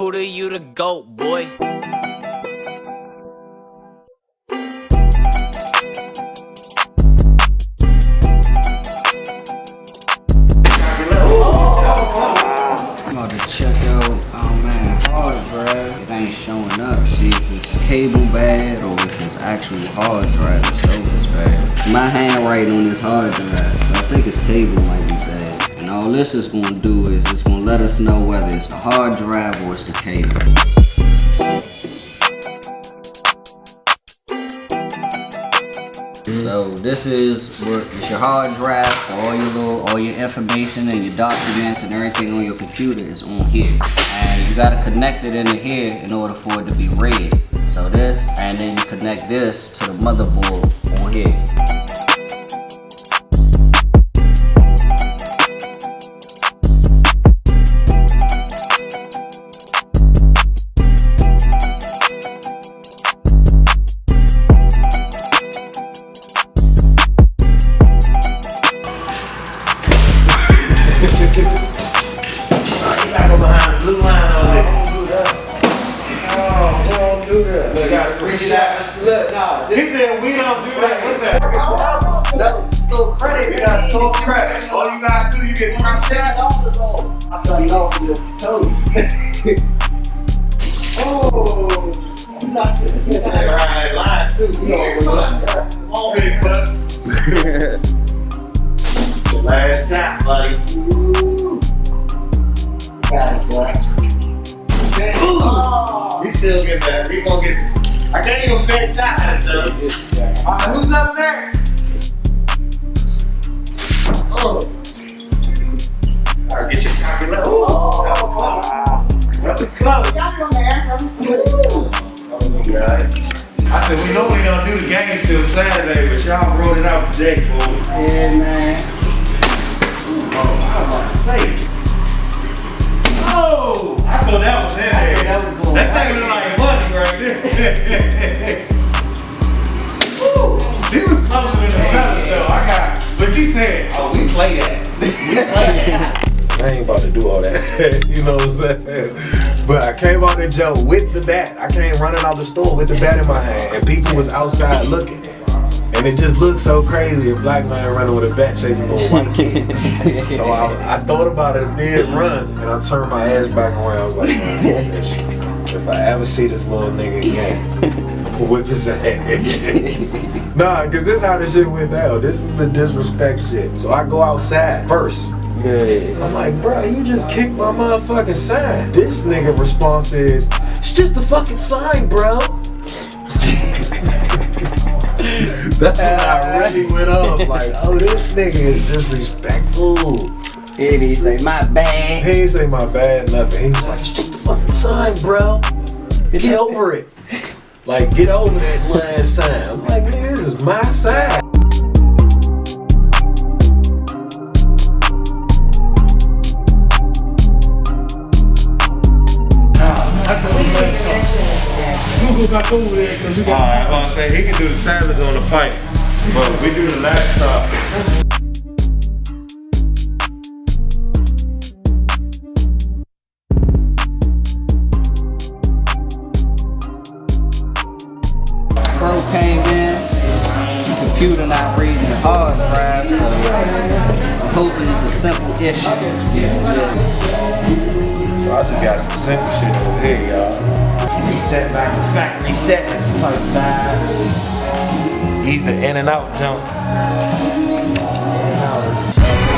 Puda, you the GOAT, boy. I'm about to check out, oh man, hard drive. It ain't showing up. See if it's cable bad or if it's actual hard drive itself is bad. It's my handwriting on this hard drive, so I think it's cable might be bad. And all this is gonna do is it's gonna let us know whether it's the hard drive or it's the cable. So this is what it's your hard drive for all your information and your documents and everything on your computer is on here. And you gotta connect it into here in order for it to be read. So this, and then you connect this to the motherboard on here. You gotta go behind the blue line over there. Don't do that. Look, gotta reach it out. Look, nah. He said we don't do that. What's that? No, store credit. We got store credit. All you gotta do, you get $10. I said no, I told you. Oh, you not behind that line too. You know, come on here, bud. Last shot, buddy. got it, boy. Oh. We still get that. We gonna get it. I can't even finish shot though. Alright, who's up next? Oh. Alright, get your copy left. Oh. That was close. I said, we know we don't do the games till Saturday, but y'all wrote it out for Jake, boy. Yeah, man. Oh, I was about to say. Oh, I thought that was in there. That thing looked like money right there. Woo, she was closer than the fellas though. But she said, oh, we play that. We play that. I ain't about to do all that, you know what I'm saying? But I came out that joke with the bat. I came running out the store with the bat in my hand, and people was outside looking. And it just looked so crazy, a black man running with a bat chasing a little white kid. So I thought about it and did run, and I turned my ass back around. I was like, man, if I ever see this little nigga again, I'm gonna whip his ass. Nah, cause this how this shit went down. This is the disrespect shit. So I go outside first. Yeah. I'm like, bro, you just kicked my motherfucking sign. This nigga response is, it's just a fucking sign, bro. That's when I really went off. Like, oh, this nigga is disrespectful. He didn't say my bad. He didn't say my bad, nothing. He was like, it's just a fucking sign, bro. Get over it. Like, get over that last sign. I'm like, nigga, this is my sign. Back over there because we got. Alright, I'm gonna say he can do the tablets on the pipe, but we do the laptop. Pro came in, the computer not reading the hard drive, so I'm hoping it's a simple issue. So I just got some simple shit over here, y'all. Reset back to factory settings like that. He's the in and out jump. In and out.